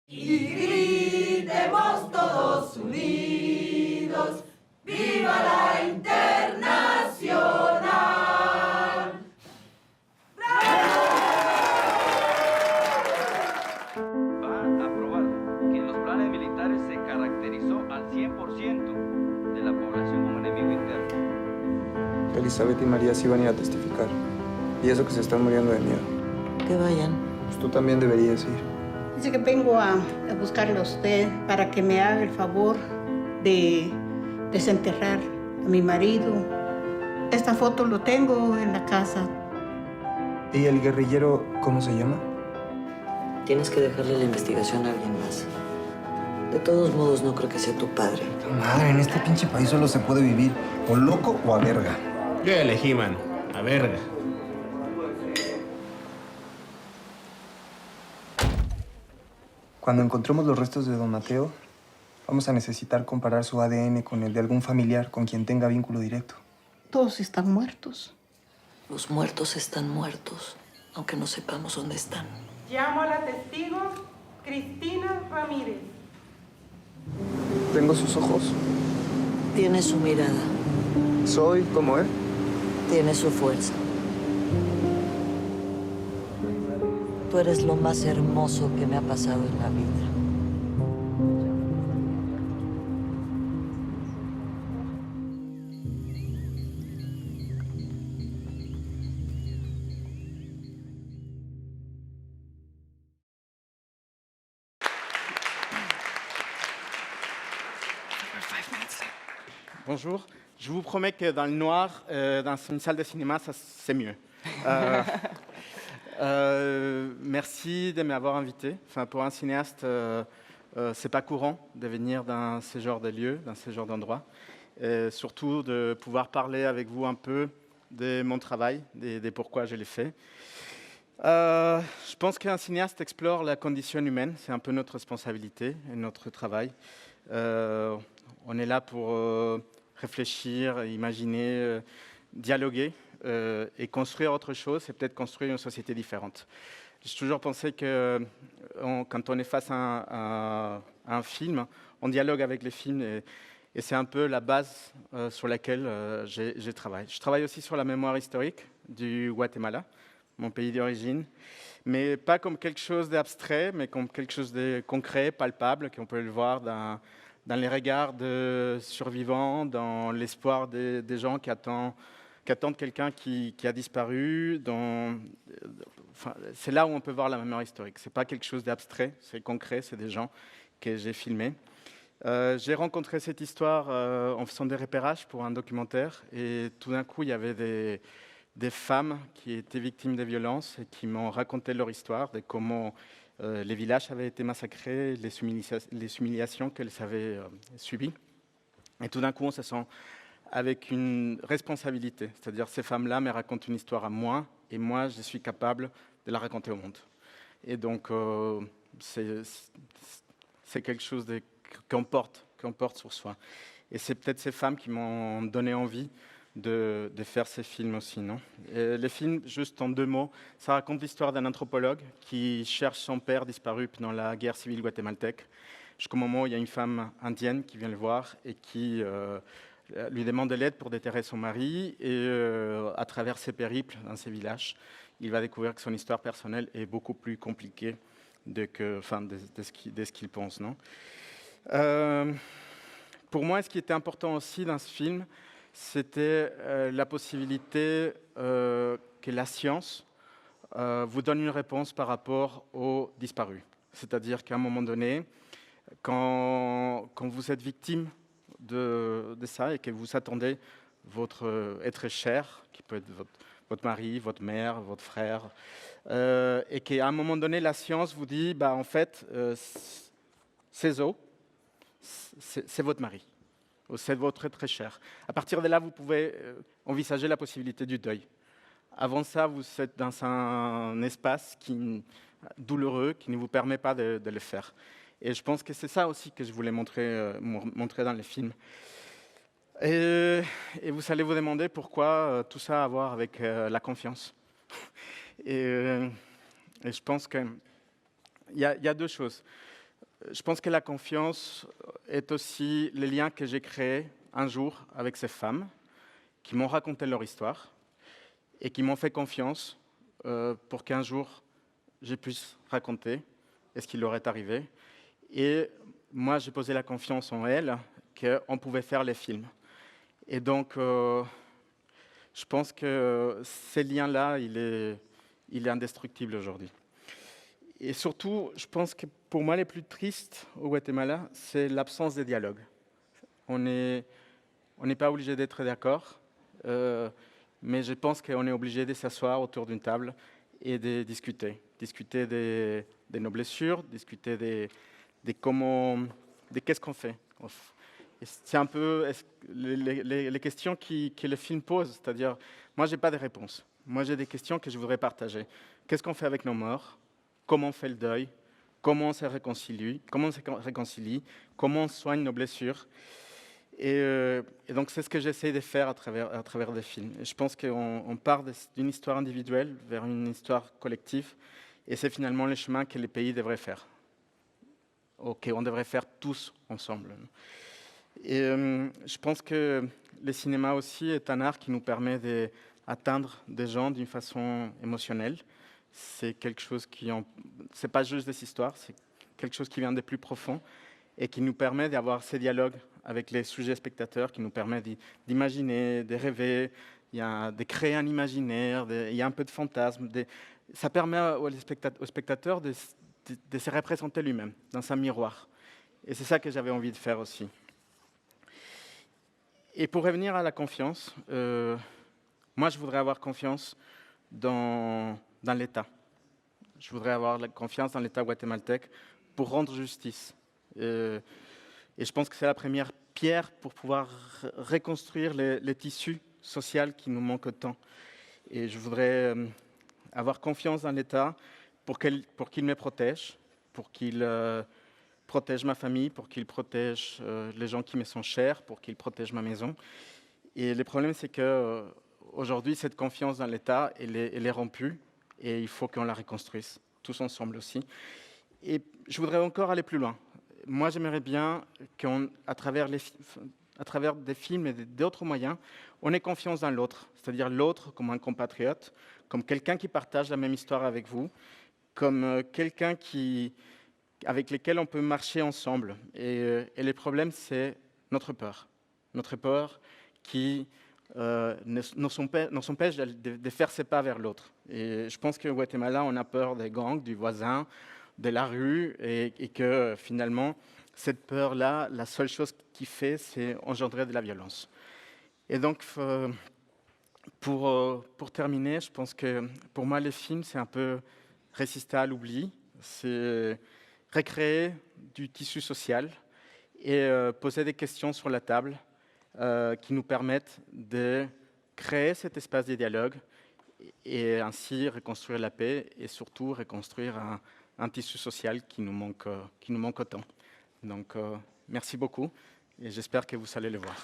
Y gritemos todos unidos, ¡viva la Internacional! Va a probar que en los planes militares se caracterizó al 100% de la población como enemigo interno. Elizabeth y María sí van a ir a testificar. Y eso que se están muriendo de miedo. Que vayan. Pues tú también deberías ir. Dice que vengo a buscarle a usted para que me haga el favor de desenterrar a mi marido. Esta foto lo tengo en la casa. ¿Y el guerrillero cómo se llama? Tienes que dejarle la investigación a alguien más. De todos modos, no creo que sea tu padre. Madre, en este pinche país solo se puede vivir o loco o a verga. Yo elegí, mano. A verga. Cuando encontremos los restos de don Mateo, vamos a necesitar comparar su ADN con el de algún familiar con quien tenga vínculo directo. Todos están muertos. Los muertos están muertos, aunque no sepamos dónde están. Llamo a la testigo Cristina Ramírez. Tengo sus ojos. Tiene su mirada, Soy como él. tiene su fuerza. Tú eres lo más hermoso que me ha pasado en la vida. Bonjour. Je vous promets que dans le noir, dans une salle de cinéma, c'est mieux. Merci de m'avoir invité. Enfin, pour un cinéaste, c'est pas courant de venir dans ce genre de lieux, dans ce genre d'endroit. Surtout de pouvoir parler avec vous un peu de mon travail, de pourquoi je l'ai fait. Je pense qu'un cinéaste explore la condition humaine. C'est un peu notre responsabilité et notre travail. On est là pour réfléchir, imaginer, dialoguer et construire autre chose, et peut-être construire une société différente. J'ai toujours pensé que quand on est face à un film, on dialogue avec les films et c'est un peu la base sur laquelle je travaille. Je travaille aussi sur la mémoire historique du Guatemala, mon pays d'origine, mais pas comme quelque chose d'abstrait, mais comme quelque chose de concret, palpable, qu'on peut le voir dans les regards de survivants, dans l'espoir des gens qui attendent quelqu'un qui a disparu. Enfin, c'est là où on peut voir la mémoire historique. Ce n'est pas quelque chose d'abstrait, c'est concret, c'est des gens que j'ai filmés. J'ai rencontré cette histoire en faisant des repérages pour un documentaire et tout d'un coup, il y avait des femmes qui étaient victimes de violences et qui m'ont raconté leur histoire, de comment les villages avaient été massacrés, les humiliations qu'elles avaient subies. Et tout d'un coup, on se sent avec une responsabilité. C'est-à-dire, ces femmes-là me racontent une histoire à moi, et moi, je suis capable de la raconter au monde. Et donc, c'est quelque chose qu'on porte sur soi. Et c'est peut-être ces femmes qui m'ont donné envie de faire ces films aussi, non? Et les films, juste en 2 mots, ça raconte l'histoire d'un anthropologue qui cherche son père disparu pendant la guerre civile guatémaltèque. Jusqu'au moment où il y a une femme indienne qui vient le voir et qui lui demande de l'aide pour déterrer son mari. Et à travers ses périples dans ces villages, il va découvrir que son histoire personnelle est beaucoup plus compliquée de ce qu'il pense, non? Pour moi, ce qui était important aussi dans ce film, c'était la possibilité que la science vous donne une réponse par rapport aux disparus. C'est-à-dire qu'à un moment donné, quand vous êtes victime de ça et que vous attendez votre être cher, qui peut être votre mari, votre mère, votre frère, et qu'à un moment donné, la science vous dit, bah, en fait, ces os, c'est votre mari. C'est votre très cher. À partir de là, vous pouvez envisager la possibilité du deuil. Avant ça, vous êtes dans un espace douloureux qui ne vous permet pas de le faire. Et je pense que c'est ça aussi que je voulais montrer dans les films. Et vous allez vous demander pourquoi tout ça a à voir avec la confiance. Et je pense qu'il y a 2 choses. Je pense que la confiance est aussi le lien que j'ai créé un jour avec ces femmes qui m'ont raconté leur histoire et qui m'ont fait confiance pour qu'un jour je puisse raconter ce qui leur est arrivé. Et moi, j'ai posé la confiance en elles qu'on pouvait faire les films. Et donc, je pense que ce lien-là, il est indestructible aujourd'hui. Et surtout, je pense que pour moi, les plus tristes au Guatemala, c'est l'absence de dialogue. On n'est pas obligé d'être d'accord, mais je pense qu'on est obligé de s'asseoir autour d'une table et de discuter. Discuter de nos blessures, discuter de qu'est-ce qu'on fait. Et c'est un peu les questions que le film pose, c'est-à-dire, moi, je n'ai pas de réponse. Moi, j'ai des questions que je voudrais partager. Qu'est-ce qu'on fait avec nos morts? Comment on fait le deuil? Comment on se réconcilie? Comment on soigne nos blessures? Et donc, c'est ce que j'essaie de faire à travers des films. Et je pense qu'on part d'une histoire individuelle vers une histoire collective, et c'est finalement le chemin que les pays devraient faire, qu'on devrait faire tous ensemble. Et je pense que le cinéma aussi est un art qui nous permet d'atteindre des gens d'une façon émotionnelle. C'est quelque chose c'est pas juste des histoires, c'est quelque chose qui vient des plus profonds et qui nous permet d'avoir ces dialogues avec les sujets spectateurs, qui nous permet d'imaginer, de rêver, de créer un imaginaire, il y a un peu de fantasme. Ça permet au spectateur de se représenter lui-même dans un miroir. Et c'est ça que j'avais envie de faire aussi. Et pour revenir à la confiance, moi je voudrais avoir confiance dans l'État. Je voudrais avoir la confiance dans l'État guatémaltèque pour rendre justice. Et je pense que c'est la première pierre pour pouvoir reconstruire les tissus sociaux qui nous manquent tant. Et je voudrais avoir confiance dans l'État pour qu'il me protège, pour qu'il protège ma famille, pour qu'il protège les gens qui me sont chers, pour qu'il protège ma maison. Et le problème, c'est qu'aujourd'hui, cette confiance dans l'État, elle est rompue et il faut qu'on la reconstruise, tous ensemble aussi. Et je voudrais encore aller plus loin. Moi, j'aimerais bien qu'à travers des films et d'autres moyens, on ait confiance dans l'autre, c'est-à-dire l'autre comme un compatriote, comme quelqu'un qui partage la même histoire avec vous, comme quelqu'un avec lequel on peut marcher ensemble. Et le problème, c'est notre peur qui nous empêche de faire ses pas vers l'autre. Et je pense qu'au Guatemala, on a peur des gangs, du voisin, de la rue, et que finalement, cette peur-là, la seule chose qu'il fait, c'est engendrer de la violence. Et donc, pour terminer, je pense que pour moi, les films, c'est un peu résister à l'oubli, c'est recréer du tissu social et poser des questions sur la table qui nous permettent de créer cet espace de dialogue et ainsi reconstruire la paix et surtout reconstruire un tissu social qui nous manque autant. Donc, merci beaucoup et j'espère que vous allez le voir.